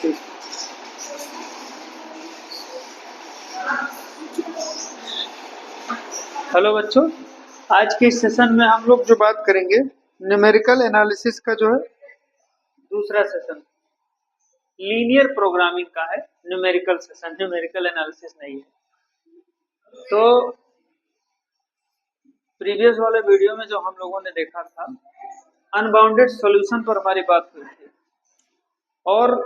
Hello बच्चों, आज के इस सेशन में हम लोग जो बात करेंगे न्यूमेरिकल एनालिसिस का जो है दूसरा सेशन लीनियर प्रोग्रामिंग का है। न्यूमेरिकल सेशन, न्यूमेरिकल एनालिसिस नहीं है। तो प्रीवियस वाले वीडियो में जो हम लोगों ने देखा था अनबाउंडेड सॉल्यूशन पर हमारी बात हुई थी और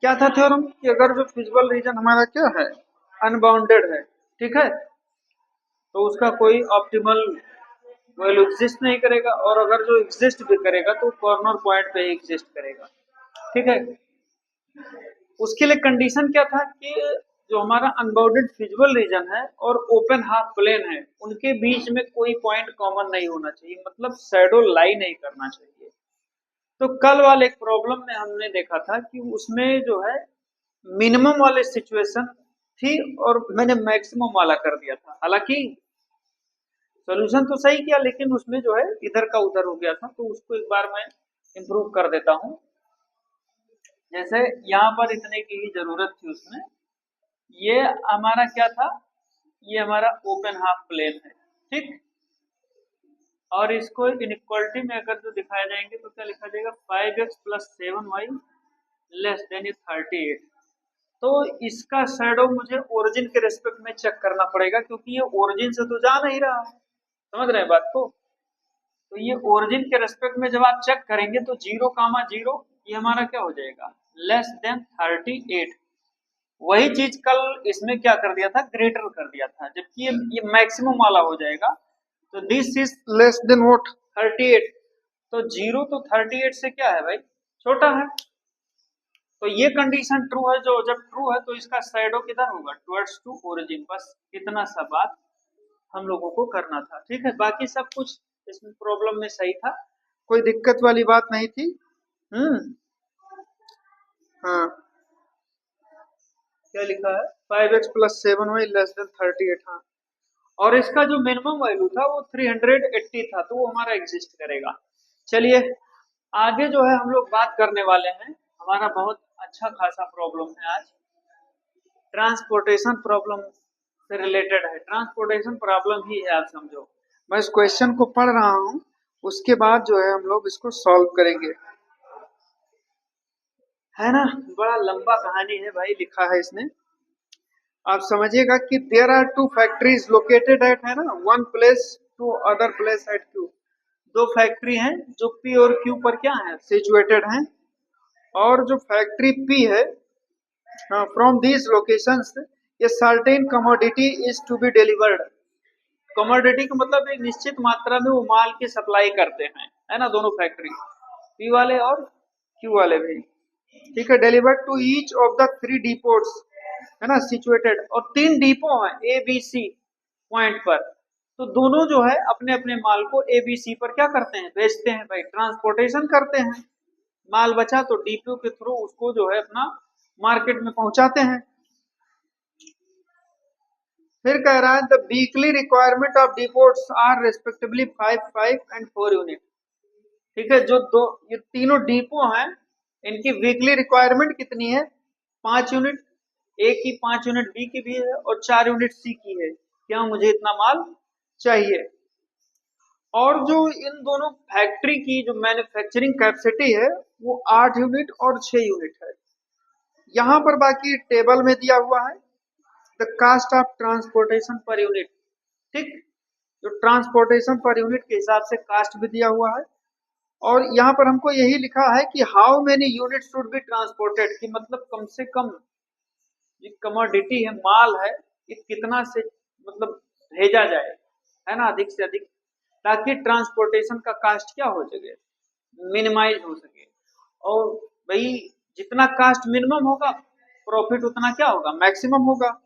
क्या था थ्योरम कि अगर जो फिजिबल रीजन हमारा क्या है अनबाउंडेड है, ठीक है, तो उसका कोई ऑप्टिमल वैल्यू एग्जिस्ट नहीं करेगा और अगर जो एग्जिस्ट भी करेगा तो कॉर्नर पॉइंट पे ही एग्जिस्ट करेगा, ठीक है। उसके लिए कंडीशन क्या था कि जो हमारा अनबाउंडेड फिजिबल रीजन है और ओपन हाफ प्लेन है उनके बीच में कोई पॉइंट कॉमन नहीं होना चाहिए, मतलब शैडो लाई नहीं करना चाहिए। तो कल वाले एक प्रॉब्लम में हमने देखा था कि उसमें जो है मिनिमम वाले सिचुएशन थी और मैंने मैक्सिमम वाला कर दिया था। हालांकि सॉल्यूशन तो सही किया लेकिन उसमें जो है इधर का उधर हो गया था, तो उसको एक बार मैं इम्प्रूव कर देता हूं। जैसे यहाँ पर इतने की ही जरूरत थी, उसमें ये हमारा क्या था, ये हमारा ओपन हाफ प्लेन है, ठीक। और इसको इनइक्वालिटी में अगर जो दिखाया जाएंगे तो क्या लिखा जाएगा 5x + 7y लेस देन 38। तो इसका शैडो मुझे ओरिजिन के रेस्पेक्ट में चेक करना पड़ेगा क्योंकि ये ओरिजिन से तो जा नहीं रहा, समझ रहे हैं बात को। तो ये ओरिजिन के रेस्पेक्ट में जब आप चेक करेंगे तो 0,0 ये हमारा क्या हो जाएगा लेस देन 38। वही चीज कल इसमें क्या कर दिया था, ग्रेटर कर दिया था, जबकि ये मैक्सिमम वाला हो जाएगा। तो this is less then what 38। तो 0 तो 38 से क्या है भाई, छोटा है। तो ये कंडीशन ट्रू है, जो जब ट्रू है तो इसका शैडो किधर होगा टुवर्ड्स टू ओरिजिन। बस इतना सा बात हम लोगों को करना था, ठीक है। बाकी सब कुछ इसमें प्रॉब्लम में सही था, कोई दिक्कत वाली बात नहीं थी। हाँ, क्या लिखा है 5x + 7y लेस देन 38। हाँ, और इसका जो मिनिमम वैल्यू था वो 380 था, तो वो हमारा एग्जिस्ट करेगा। चलिए आगे जो है हम लोग बात करने वाले हैं, हमारा बहुत अच्छा खासा प्रॉब्लम है आज, ट्रांसपोर्टेशन प्रॉब्लम से रिलेटेड है। ट्रांसपोर्टेशन प्रॉब्लम ही है, आप समझो। मैं इस क्वेश्चन को पढ़ रहा हूँ, उसके बाद जो है हम लोग इसको सॉल्व करेंगे, है ना। बड़ा लंबा कहानी है भाई, लिखा है इसने। आप समझिएगा कि there are 2 factories located at, है ना, one place to other place at Q। 2 factory हैं जो P और Q पर क्या है सिचुएटेड हैं, और जो फैक्ट्री P है from these locations a certain commodity is to be delivered. Commodity का मतलब एक निश्चित मात्रा में वो माल की सप्लाई करते हैं, है ना, दोनों फैक्ट्री P वाले और Q वाले भी, ठीक है। Delivered to each of the 3 depots, है ना, सिचुएटेड, और 3 डिपो हैं ABC पॉइंट पर। तो दोनों जो है अपने अपने माल को ABC पर क्या करते हैं, बेचते हैं भाई, ट्रांसपोर्टेशन करते हैं। माल बचा तो डिपो के थ्रू उसको जो है अपना मार्केट में पहुंचाते हैं। फिर कह रहा है the weekly requirement of depots are respectively 5, 5 and 4 unit, ठीक है। जो दो ये तीनों डिपो हैं इनकी वीकली रिक्वायरमेंट कितनी है 5 यूनिट, ए की 5 यूनिट, बी की भी है और 4 यूनिट सी की है। क्या मुझे इतना माल चाहिए। और जो इन दोनों फैक्ट्री की जो मैन्युफैक्चरिंग कैपेसिटी है वो 8 यूनिट और 6 यूनिट है। यहाँ पर बाकी टेबल में दिया हुआ है the cost of transportation per unit, ठीक। जो ट्रांसपोर्टेशन पर यूनिट के हिसाब से कास्ट भी दिया हुआ है, और यहाँ पर हमको यही लिखा है कि how many unit should be transported, कि मतलब कम से कम ये कमोडिटी है, माल है, ये कितना से मतलब भेजा जाए, है ना, अधिक से अधिक, ताकि ट्रांसपोर्टेशन का कास्ट क्या हो सके, मिनिमाइज हो सके। और भाई जितना कास्ट मिनिमम होगा प्रॉफिट उतना क्या होगा मैक्सिमम होगा।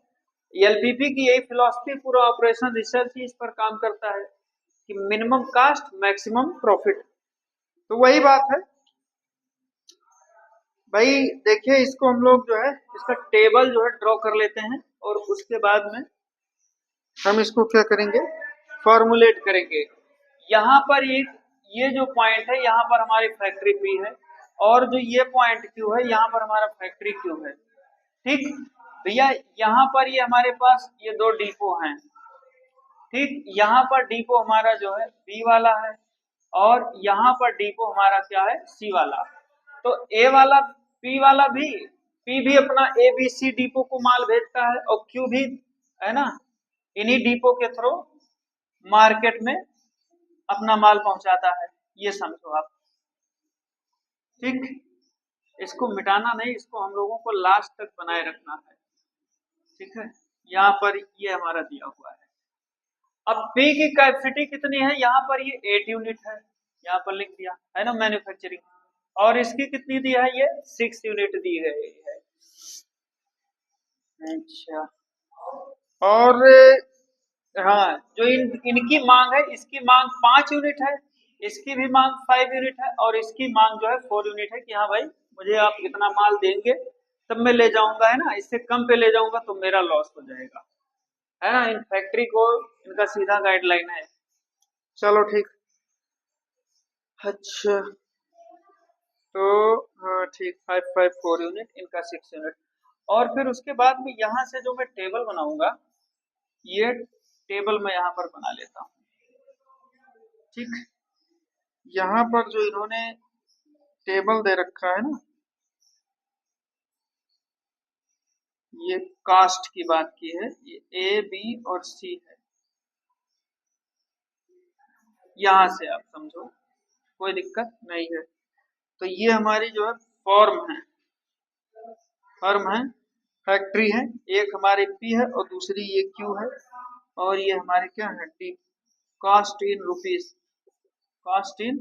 एलपीपी की यही फिलॉसफी, पूरा ऑपरेशन रिसर्च ही इस पर काम करता है कि मिनिमम कास्ट मैक्सिमम प्रॉफिट। तो वही बात है भाई। देखिए इसको हम लोग जो है इसका टेबल जो है ड्रॉ कर लेते हैं और उसके बाद में हम इसको क्या करेंगे फॉर्मुलेट करेंगे। यहाँ पर एक ये जो पॉइंट है यहाँ पर हमारी फैक्ट्री पी है, और जो ये पॉइंट क्यू है यहाँ पर हमारा फैक्ट्री क्यू है। ठीक भैया, यहाँ पर ये हमारे पास ये दो डिपो हैं। ठीक, यहाँ पर डिपो हमारा जो है बी वाला है और यहाँ पर डिपो हमारा क्या है, सी वाला। तो ए वाला पी वाला भी, पी भी अपना ए बी सी डिपो को माल भेजता है और क्यू भी, है ना, इन्हीं डिपो के थ्रू मार्केट में अपना माल पहुंचाता है। ये समझो आप। ठीक, इसको मिटाना नहीं, इसको हम लोगों को लास्ट तक बनाए रखना है। ठीक है, यहाँ पर ये हमारा दिया हुआ है। अब P की कैपेसिटी कितनी है, यहाँ पर ये 8 यूनिट है, यहाँ पर लिख दिया है ना मैन्युफैक्चरिंग, और इसकी कितनी दी है, ये 6 यूनिट दी गई है। अच्छा, और हाँ, जो इनकी मांग है, इसकी मांग 5 यूनिट है, इसकी भी मांग 5 यूनिट है, और इसकी मांग जो है 4 यूनिट है कि हाँ भाई मुझे आप इतना माल देंगे तब मैं ले जाऊंगा, है ना, इससे कम पे ले जाऊंगा तो मेरा लॉस हो जाएगा, है ना। इन फैक्ट्री को इनका सीधा गाइडलाइन है। चलो ठीक, अच्छा, तो हाँ ठीक, 554 यूनिट, इनका 6 यूनिट। और फिर उसके बाद में यहाँ से जो मैं टेबल बनाऊंगा, ये टेबल मैं यहाँ पर बना लेता हूँ। ठीक, यहाँ पर जो इन्होंने टेबल दे रखा है ना, ये कास्ट की बात की है, ये ए बी और सी है। यहाँ से आप समझो, कोई दिक्कत नहीं है। तो ये हमारी जो है फॉर्म है, फर्म है, फैक्ट्री है। एक हमारी पी है और दूसरी ये क्यू है, और ये हमारे क्या है, टी। कास्ट इन रुपीस, कास्ट इन,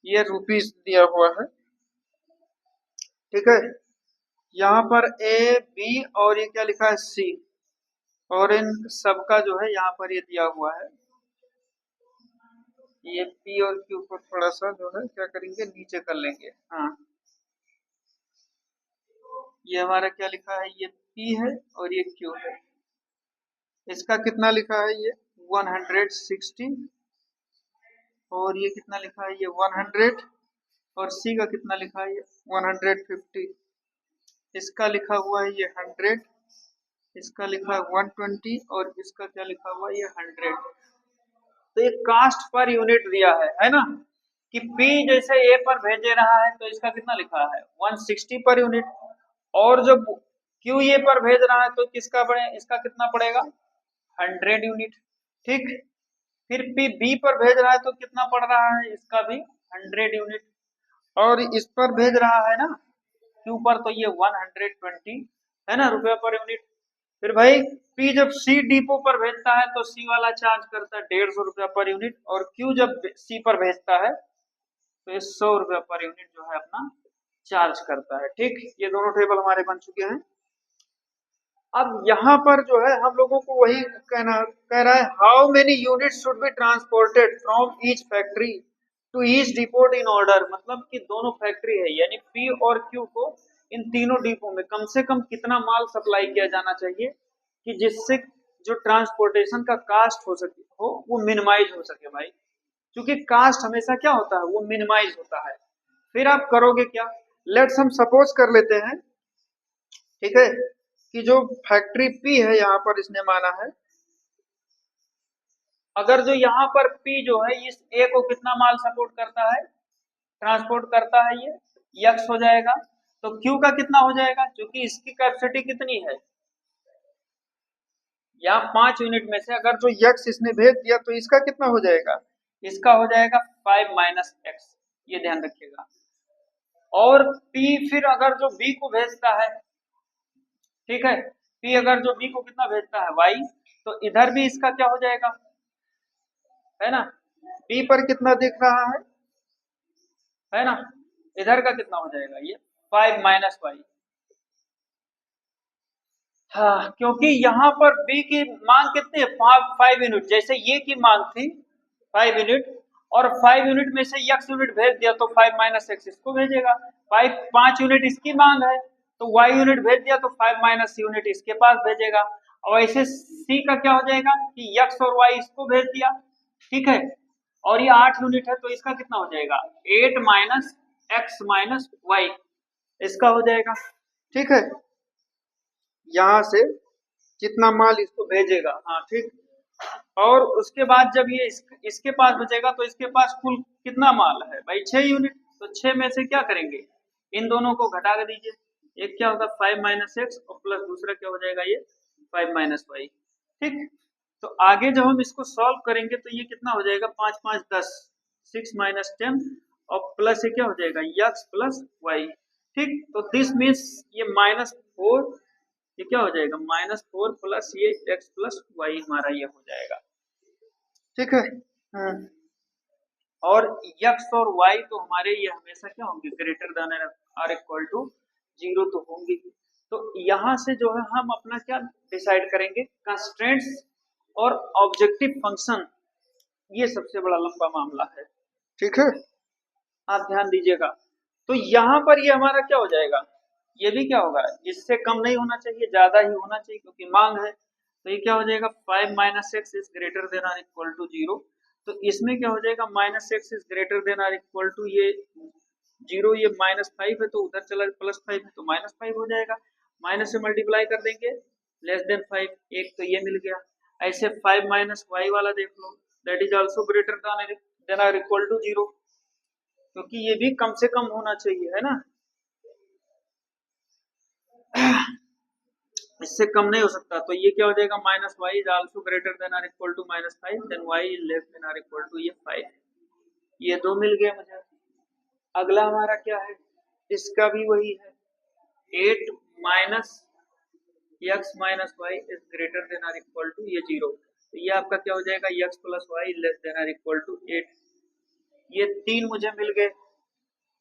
ये रुपीस दिया हुआ है। ठीक है, यहाँ पर ए बी और ये क्या लिखा है, सी, और इन सबका जो है यहाँ पर ये दिया हुआ है। ये पी और क्यू को थोड़ा सा जो है क्या करेंगे, नीचे कर लेंगे। हाँ, ये हमारा क्या लिखा है, ये पी है और ये क्यू है। इसका कितना लिखा है, ये 160, और ये कितना लिखा है, ये 100, और सी का कितना लिखा है, ये 150। इसका लिखा हुआ है ये 100, इसका लिखा है 120, और इसका क्या लिखा हुआ है, ये 100। तो ये कास्ट पर यूनिट दिया है ना, कि P जैसे A पर भेजे रहा है तो इसका कितना लिखा है, 160 पर यूनिट, और जब Q A पर भेज रहा है तो किसका पड़े, इसका कितना पड़ेगा, 100 यूनिट। ठीक, फिर P B पर भेज रहा है तो कितना पड़ रहा है, इसका भी 100 यूनिट, और इस पर भेज रहा है ना Q पर, तो ये 120 है ना, रुपया पर यूनिट। फिर भाई P जब C डिपो पर भेजता है तो C वाला चार्ज करता है 150 रुपया पर यूनिट, और Q जब C पर भेजता है तो ये 100 रुपया पर यूनिट जो है अपना चार्ज करता है। ठीक, ये दोनों टेबल हमारे बन चुके हैं। अब यहाँ पर जो है हम लोगों को वही कह रहा है, how many unit should be transported from each factory to each depot in order. मतलब कि दोनों फैक्ट्री है, यानी पी और क्यू को इन तीनों डिपो में कम से कम कितना माल सप्लाई किया जाना चाहिए कि जिससे जो ट्रांसपोर्टेशन का कास्ट हो सके, हो वो मिनिमाइज हो सके भाई, क्योंकि कास्ट हमेशा क्या होता है, वो मिनिमाइज होता है। फिर आप करोगे क्या, लेट्स हम सपोज कर लेते हैं, ठीक है, कि जो फैक्ट्री पी है यहाँ पर इसने माना है, अगर जो यहाँ पर पी जो है इस ए को कितना माल सपोर्ट करता है, ट्रांसपोर्ट करता है, ये यक्स हो जाएगा। तो क्यू का कितना हो जाएगा, क्योंकि इसकी कैपेसिटी कितनी है, यहाँ 5 यूनिट में से अगर जो यक्स इसने भेज दिया तो इसका कितना हो जाएगा, इसका हो जाएगा 5 माइनस एक्स, ये ध्यान रखिएगा। और पी फिर अगर जो बी को भेजता है, ठीक है, पी अगर जो बी को कितना भेजता है, वाई, तो इधर भी इसका क्या हो जाएगा, है ना, बी पर कितना दिख रहा है ना, इधर का कितना हो जाएगा, ये 5 माइनस वाई। हाँ, क्योंकि यहाँ पर बी की मांग कितनी है, 5 यूनिट, जैसे ये की मांग थी 5 यूनिट, और 5 यूनिट में से x यूनिट भेज दिया तो 5 माइनस एक्स इसको भेजेगा। 5 यूनिट इसकी मांग है तो y यूनिट भेज दिया तो 5 माइनस यूनिट इसके पास भेजेगा। और ऐसे c का क्या हो जाएगा कि x और y इसको भेज दिया, ठीक है, और ये 8 यूनिट है तो इसका कितना हो जाएगा, 8 माइनस एक्स माइनस वाई इसका हो जाएगा। ठीक है, यहां से जितना माल इसको भेजेगा, हाँ ठीक। और उसके बाद जब ये इसके पास बचेगा तो इसके पास कुल कितना माल है भाई, 6 यूनिट। तो 6 में से क्या करेंगे, इन दोनों को घटा कर दीजिए। एक क्या होगा 5 माइनस एक्स और प्लस दूसरा क्या हो जाएगा ये 5 माइनस वाई। ठीक, तो आगे जब हम इसको सॉल्व करेंगे तो ये कितना हो जाएगा 5 5 10, 6 माइनस 10 और प्लस ये क्या हो जाएगा एक्स प्लस वाई। ठीक, तो दिस मीन्स ये -4, ये क्या हो जाएगा -4 प्लस ये एक्स प्लस वाई हमारा ये हो जाएगा। ठीक है, और एक्स और वाई तो हमारे ये हमेशा क्या होंगे greater than or equal to 0 तो होंगे। तो यहाँ से जो है हम अपना क्या डिसाइड करेंगे कंस्ट्रेंट्स और ऑब्जेक्टिव फंक्शन, ये सबसे बड़ा लंबा मामला है। ठीक है, आप ध्यान दीजिएगा। तो यहाँ पर ये हमारा क्या हो जाएगा, ये भी क्या होगा इससे कम नहीं होना चाहिए, ज्यादा ही होना चाहिए क्योंकि मांग है। तो ये क्या हो जाएगा 5 minus x is greater than or equal to 0। तो इसमें क्या हो जाएगा minus x is greater than or equal to ये 0, ये -5 है तो उधर चला +5 है तो -5 हो जाएगा। माइनस से मल्टीप्लाई कर देंगे लेस देन 5, एक तो ये मिल गया। ऐसे 5 माइनस वाई वाला देख लो, that is also greater than or equal to 0, क्योंकि ये भी कम से कम होना चाहिए, है ना। इससे कम नहीं हो सकता। तो ये क्या हो जाएगा minus y is also greater than or equal to -5, then y is less than or equal to ये 5। ये दो मिल गए मुझे। अगला हमारा क्या है, इसका भी वही है 8 minus x minus y is greater than or equal to ये 0। तो ये आपका क्या हो जाएगा x plus y less than or equal to 8। ये 3 मुझे मिल गए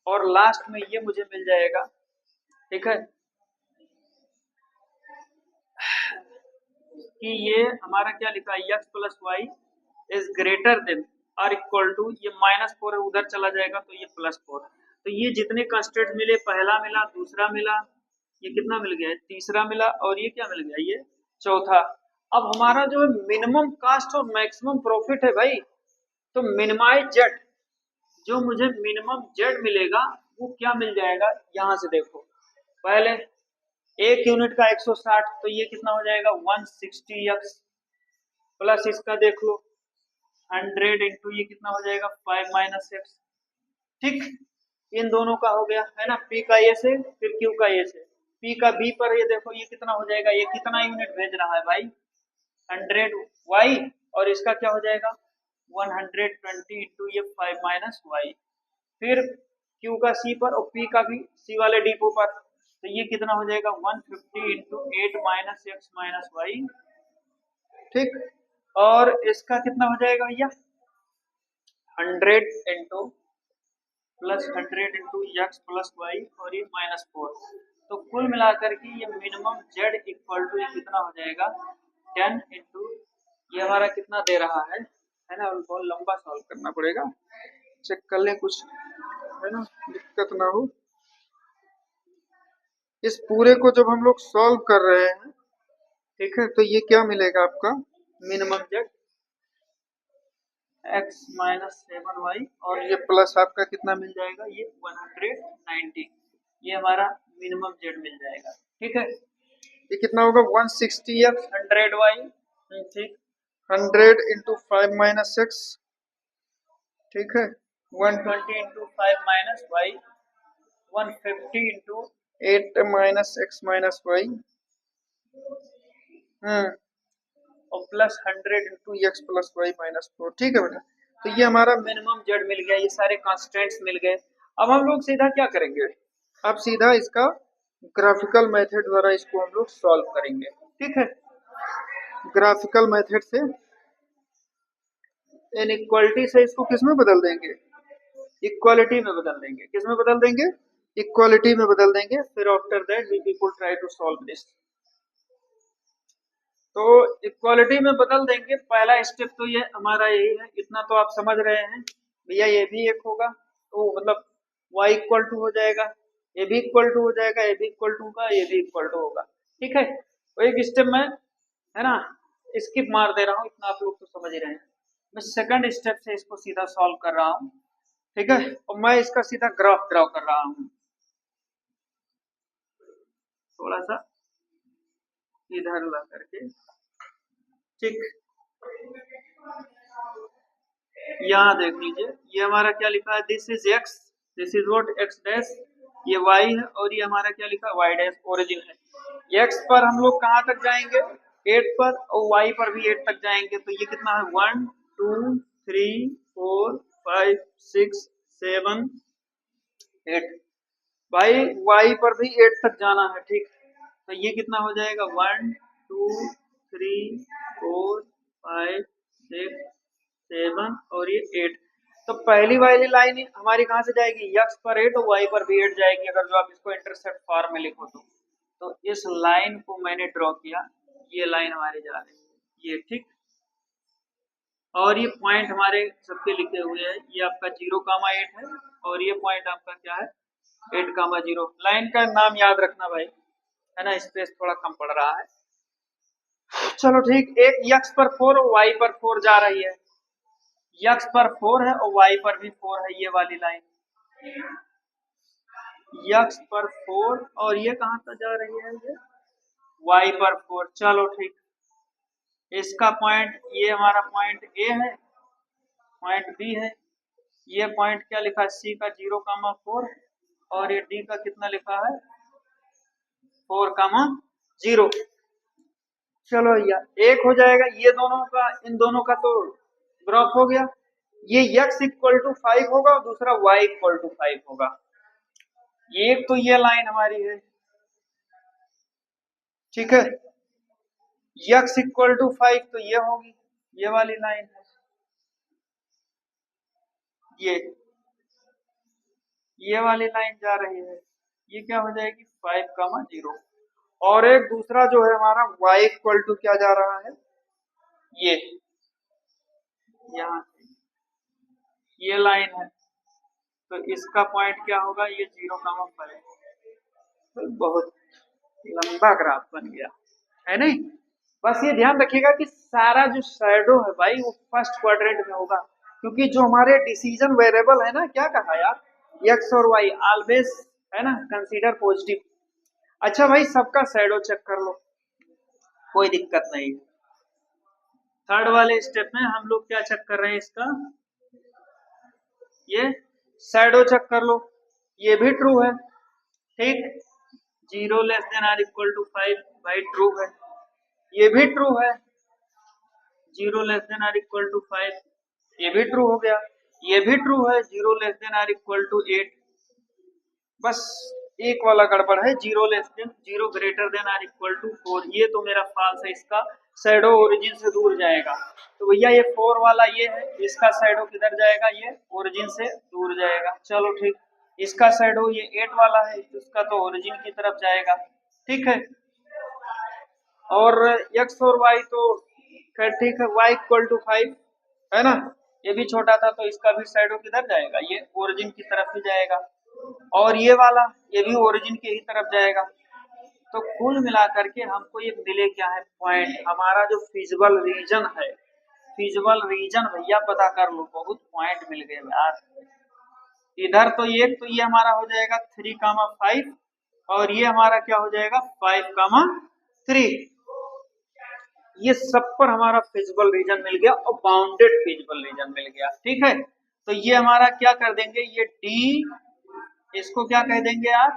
और लास्ट में ये मुझे मिल जाएगा। ठीक है, कि ये हमारा क्या लिखा है x plus y is greater than or equal to ये -4 है उधर चला जाएगा तो ये +4। तो ये जितने कंस्टेंट मिले, पहला मिला, दूसरा मिला, ये कितना मिल गया तीसरा मिला और ये क्या मिल गया ये चौथा। अब हमारा जो है मिनिमम कास्ट और मैक्सिमम प्रॉफिट है भाई, तो मिनिमाइज जेड, जो मुझे मिनिमम जेड मिलेगा वो क्या मिल जाएगा, यहां से देखो पहले एक यूनिट का 160 तो ये कितना हो जाएगा 160x प्लस इसका देख लो 100 इंटू ये कितना हो जाएगा 5 माइनस एक्स। ठीक, इन दोनों का हो गया है ना, पी का ए से फिर क्यू का ए से, पी का बी पर ये देखो ये कितना हो जाएगा, ये कितना यूनिट भेज रहा है भाई 100 वाई, और इसका क्या हो जाएगा 120 इंटू ये 5 माइनस वाई। फिर क्यू का सी पर और पी का भी सी वाले डिपो पर, तो ये कितना हो जाएगा 150 into 8 minus x minus y. ठीक, और इसका कितना हो जाएगा भैया 100 into +100 into x plus y और ये -4। तो कुल मिलाकर के ये मिनिमम जेड इक्वल टू ये कितना हो जाएगा 10 इंटू ये हमारा कितना दे रहा है ना, बहुत लंबा सॉल्व करना पड़ेगा, चेक कर लें कुछ है ना, दिक्कत ना हो। इस पूरे को जब हम लोग सॉल्व कर रहे हैं, ठीक है, तो ये क्या मिलेगा आपका minimum Z x minus 7y और ये प्लस आपका कितना मिल जाएगा ये 190, ये हमारा मिनिमम जेड मिल जाएगा। ठीक है, ये कितना होगा 160x 100y। ठीक, 100 इंटू 5 माइनस एक्स, ठीक है, 120 into 5 minus Y, 150 into 8 minus x minus Y, और plus 100 into x plus Y minus 4। ठीक है बेटा, तो ये हमारा मिनिमम जेड मिल गया, ये सारे कॉन्स्टेंट्स मिल गए। अब हम लोग सीधा क्या करेंगे, अब सीधा इसका ग्राफिकल मेथड द्वारा इसको हम लोग सॉल्व करेंगे। ठीक है, ग्राफिकल मेथड से इनइक्वालिटी से इसको किस में बदल देंगे, इक्वालिटी में बदल देंगे। किस में बदल देंगे, इक्वालिटी में बदल देंगे। फिर after that we will try to solve this. तो इक्वालिटी में बदल देंगे, पहला स्टेप तो ये हमारा यही है, इतना तो आप समझ रहे हैं भैया, ये भी एक होगा तो मतलब y इक्वल टू हो जाएगा, ये भी इक्वल टू हो जाएगा, ये भी इक्वल टू होगा, ये भी इक्वल टू होगा। ठीक है, तो एक स्टेप में है ना स्किप मार दे रहा हूँ, इतना आप लोग तो समझ ही रहे हैं। मैं सेकंड स्टेप से इसको सीधा सॉल्व कर रहा हूँ। ठीक है, और मैं इसका सीधा ग्राफ ड्रॉ कर रहा हूँ। थोड़ा सा इधर ला करके, ठीक। यहाँ देख लीजिए, ये हमारा क्या लिखा है, this is x, this is what x dash, ये वाई है, और ये हमारा क्या लिखा है, वाई डैश ओरिजिन है। एक्स पर हम लोग कहाँ तक जाएंगे, 8 पर, और वाई पर भी 8 तक जाएंगे। तो ये कितना है, 1 2 3 4 5 6 7 8। भाई वाई पर भी 8 तक जाना है, ठीक। तो ये कितना हो जाएगा, 1 2 3 4 5 6 7 और ये 8। तो पहली वाली लाइन हमारी कहाँ से जाएगी, एक्स पर 8 और वाई पर भी 8 जाएगी, अगर जो आप इसको इंटरसेप्ट फॉर्म में लिखो तो इस लाइन को मैंने ड्रॉ किया, ये लाइन हमारी जा रही है, ये ठीक। और ये पॉइंट हमारे सबके लिखे हुए हैं, ये आपका 0,8 है, और ये पॉइंट आपका क्या है, 8,0। लाइन का नाम याद रखना भाई, है ना, स्पेस थोड़ा कम पड़ रहा है। चलो ठीक, एक एक्स पर 4 और वाई पर 4 जा रही है, एक्स पर 4 है और वाई पर भी 4 है, ये वाली लाइन एक्स पर 4 और ये कहाँ तक जा रही है, ये वाई पर 4। चलो ठीक, इसका पॉइंट, ये हमारा पॉइंट ए है, पॉइंट बी है, ये पॉइंट क्या लिखा है, सी का 0,4, और ये डी का कितना लिखा है, 4,0। चलो भैया, एक हो जाएगा, ये दोनों का, इन दोनों का तो ग्राफ हो गया। ये x इक्वल टू 5 होगा और दूसरा y इक्वल टू 5 होगा। एक तो ये लाइन हमारी है, ठीक है, x इक्वल टू 5 तो ये होगी, ये वाली लाइन है, ये वाली लाइन जा रही है, ये क्या हो जाएगी, 5,0। और एक दूसरा जो है हमारा y इक्वल टू क्या जा रहा है, ये यहाँ से ये लाइन है, तो इसका पॉइंट क्या होगा, ये 0,5। तो बहुत लंबा ग्राफ बन गया, है नहीं। बस ये ध्यान रखिएगा कि सारा जो शैडो है भाई वो फर्स्ट क्वाड्रेंट में होगा, क्योंकि जो हमारे डिसीजन वेरिएबल है ना, क्या कहा यार, एक्स और वाई ऑलवेज, है ना, कंसीडर पॉजिटिव। अच्छा भाई, सबका शैडो चेक कर लो, कोई दिक्कत नहीं। थर्ड वाले स्टेप में हम लोग क्या चेक कर रहे हैं, इसका ये शैडो चेक कर लो, ये भी ट्रू है, ठीक। 0 less than or equal to 5 भाई ट्रू है, ये भी ट्रू है, 0 less than or equal to 5, ये भी ट्रू हो गया, ये भी ट्रू है, 0 less than or equal to 8। बस एक वाला गड़बड़ है, 0 less than 0 greater than or equal to 4, ये तो मेरा फॉल्स है, इसका शैडो ओरिजिन से दूर जाएगा। तो भैया ये 4 वाला ये है, इसका शैडो किधर जाएगा, ये ओरिजिन से दूर जाएगा। चलो ठीक, इसका शैडो ये 8 वाला है, इसका तो ओरिजिन की तरफ जाएगा, ठीक है। और x और y तो खैर ठीक है, y इक्वल टू 5 है ना, ये भी छोटा था, तो इसका भी शैडो किधर जाएगा, ये ओरिजिन की तरफ ही जाएगा। और ये वाला, ये भी ओरिजिन की ही तरफ जाएगा। तो कुल मिलाकर के हमको ये मिले क्या है, पॉइंट, हमारा जो फिजिबल रीजन है, फिजिबल रीजन भैया पता कर लो, बहुत पॉइंट मिल गए यार। इधर तो ये हमारा हो जाएगा 3,5, और ये हमारा क्या हो जाएगा, 5,3। ये सब पर हमारा फिजिबल रीजन मिल गया और बाउंडेड फिजिबल रीजन मिल गया, ठीक है। तो ये हमारा क्या कर देंगे, ये डी, इसको क्या कह देंगे यार,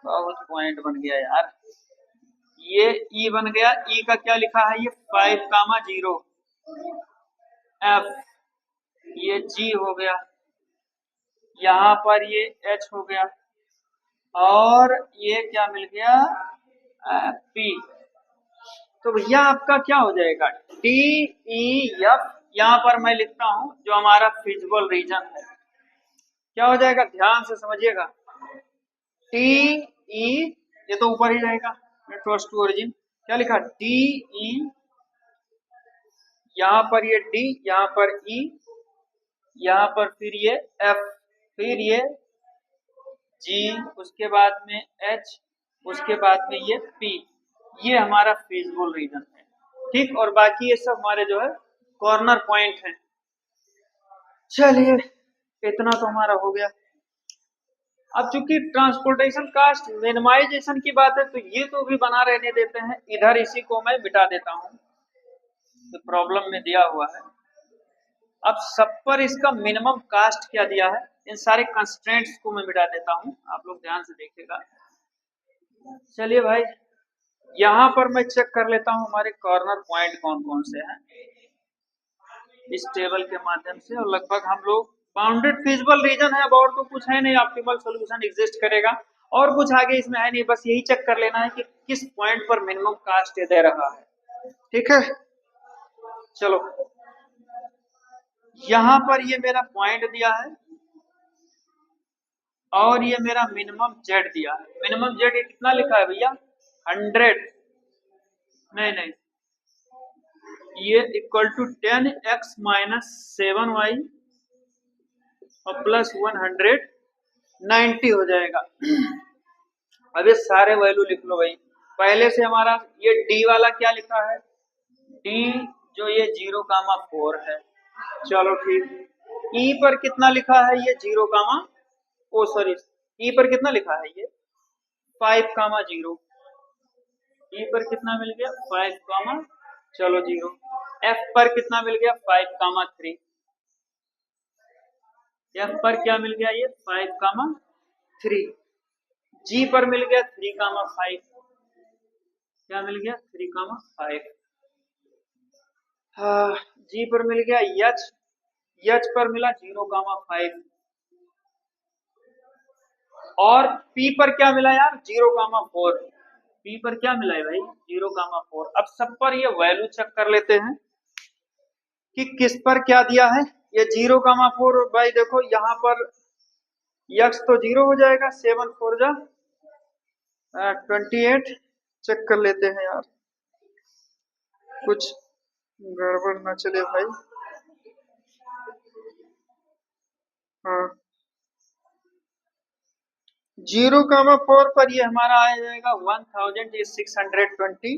बहुत पॉइंट बन गया यार, ये ई बन गया, ई का क्या लिखा है, ये 5,0 एफ, ये जी हो गया, यहाँ पर ये एच हो गया, और ये क्या मिल गया, पी। तो भैया आपका क्या हो जाएगा, डी ई एफ, यहाँ पर मैं लिखता हूं जो हमारा फिजिबल रीजन है, क्या हो जाएगा, ध्यान से समझिएगा, टी ई, ये तो ऊपर ही रहेगा, टू ओरिजिन, क्या लिखा, टी ई, यहाँ पर ये डी, यहाँ पर ई, यहाँ पर फिर ये एफ, फिर ये जी, उसके बाद में एच, उसके बाद में ये पी, ये हमारा फिजिबल रीजन है, ठीक। और बाकी ये सब हमारे जो है कॉर्नर पॉइंट है। चलिए इतना तो हमारा हो गया। अब चूंकि ट्रांसपोर्टेशन कास्ट मिनिमाइजेशन की बात है तो ये तो भी बना रहने देते हैं, इधर इसी को मैं मिटा देता हूँ, तो प्रॉब्लम में दिया हुआ है। अब सब पर इसका मिनिमम कास्ट क्या दिया है, इन सारे कंस्ट्रेंट्स को मैं मिटा देता हूँ, आप लोग ध्यान से देखिएगा। चलिए भाई, यहाँ पर मैं चेक कर लेता हूँ हमारे कॉर्नर पॉइंट कौन कौन से हैं इस टेबल के माध्यम से, और लगभग हम लोग बाउंडेड फिजिबल रीजन है, अब और तो कुछ है नहीं, ऑप्टिमल सॉल्यूशन एग्जिस्ट करेगा और कुछ आगे इसमें है नहीं, बस यही चेक कर लेना है कि किस पॉइंट पर मिनिमम कास्ट दे रहा है। ठीक है, चलो यहां पर ये मेरा पॉइंट दिया है और ये मेरा मिनिमम जेड दिया है। मिनिमम जेड ये कितना लिखा है भैया, 100, नहीं नहीं, ये equal to 10x minus 7y और प्लस 190 हो जाएगा। अब ये सारे वैल्यू लिख लो भाई। पहले से हमारा ये डी वाला क्या लिखा है, डी जो ये 0,4 है, चलो ठीक। ई पर कितना लिखा है, ये 0, ओ सॉरी, ई पर कितना लिखा है, ये 5,0। ई पर कितना मिल गया, 5, चलो 0। एफ पर कितना मिल गया, 5,3। एफ पर क्या मिल गया, ये 5,3। जी पर मिल गया 3,5, क्या मिल गया 3,5। जी पर मिल गया यच, यच पर मिला 0,5 और पी पर क्या मिला यार 0,4। पी पर क्या मिला है भाई 0,4। अब सब पर ये वैल्यू चेक कर लेते हैं कि किस पर क्या दिया है। ये 0,4 भाई देखो यहाँ पर यक्स तो 0 हो जाएगा, 7 4 जा 28। चेक कर लेते हैं यार, कुछ गड़बड़ ना चले भाई। हाँ 0,4 पर ये हमारा आ जाएगा 1620।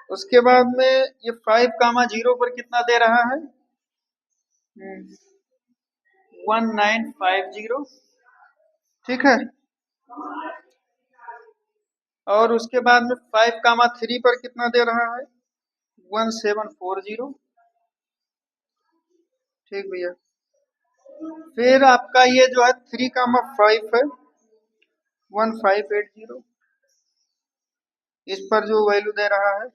उसके बाद में ये 5,0 पर कितना दे रहा है, 1950। ठीक है, और उसके बाद में 5,3 पर कितना दे रहा है, 1740। ठीक भैया, फिर आपका ये जो है 3,5 है 1580, इस पर जो वैल्यू दे रहा है।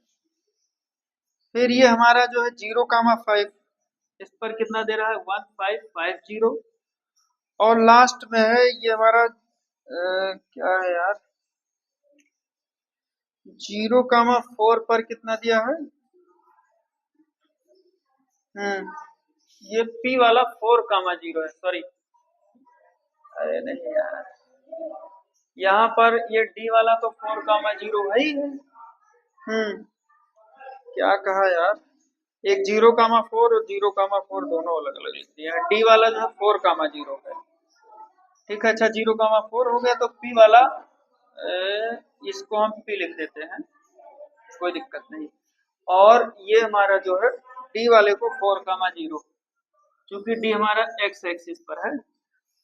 फिर ये हमारा जो है 0,5, इस पर कितना दे रहा है 1550। और लास्ट में है ये हमारा क्या है यार, 0,4 पर कितना दिया है, ये पी वाला 4,0 है, सॉरी, अरे नहीं यार, यहाँ पर ये डी वाला तो 4,0 है ही है। क्या कहा यार, एक 0,4 और 0,4 दोनों अलग अलग लिख दिया है। डी वाला जो है 4,0 है। ठीक है, अच्छा 0,4 हो गया तो पी वाला इसको हम पी लिख देते हैं, कोई दिक्कत नहीं। और ये हमारा जो है डी वाले को 4,0, क्योंकि डी हमारा एक्स एक्सिस पर है,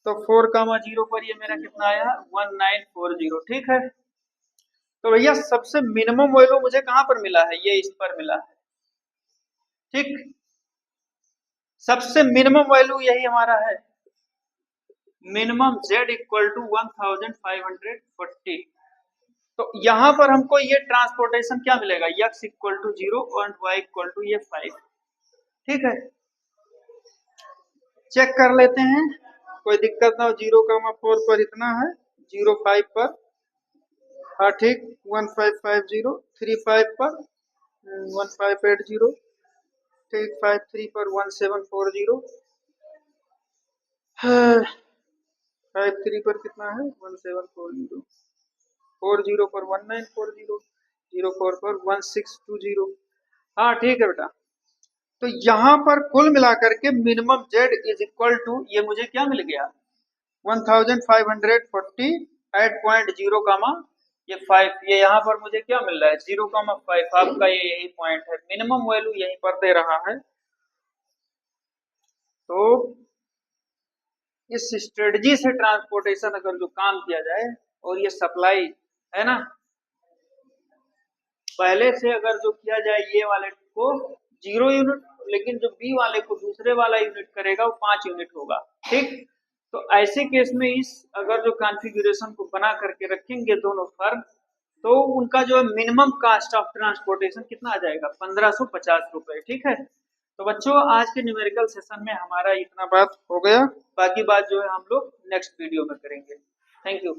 तो 4,0 पर ये मेरा कितना आया 1940। ठीक है, तो भैया सबसे मिनिमम वैल्यू मुझे कहां पर मिला है, ये इस पर मिला है। ठीक, सबसे मिनिमम वैल्यू यही हमारा है, मिनिमम z इक्वल टू 1540। तो यहां पर हमको ये ट्रांसपोर्टेशन क्या मिलेगा, x इक्वल टू 0 और y इक्वल टू ये 5। ठीक है, चेक कर लेते हैं, कोई दिक्कत ना हो। 0,4 पर इतना है, 0,5 पर, हाँ ठीक, 1550। 3,5 पर 1580, ठीक, 5,3 पर 1740, 5,3 पर कितना है 1740, 40 पर 1940, 04 पर 1620। हाँ ठीक है बेटा, तो यहाँ पर कुल मिलाकर के minimum z is equal to, ये मुझे क्या मिल गया 1540 एट पॉइंट 0, ये 5, ये यहाँ पर मुझे क्या मिल रहा है 0,5। आपका ये यही पॉइंट है, मिनिमम वैल्यू यहीं पर दे रहा है। तो इस स्ट्रेटजी से ट्रांसपोर्टेशन अगर जो काम किया जाए और ये सप्लाई है ना, पहले से अगर जो किया जाए ये वाले को 0 यूनिट, लेकिन जो बी वाले को दूसरे वाला यूनिट करेगा वो 5 यूनिट होगा। ठीक, तो ऐसे केस में इस अगर जो कॉन्फ़िगरेशन को बना करके रखेंगे दोनों फर्म, तो उनका जो है मिनिमम कास्ट ऑफ ट्रांसपोर्टेशन कितना आ जाएगा, 1550 रुपए। ठीक है, तो बच्चों आज के न्यूमेरिकल सेशन में हमारा इतना बात हो गया, बाकी बात जो है हम लोग नेक्स्ट वीडियो में करेंगे। Thank you.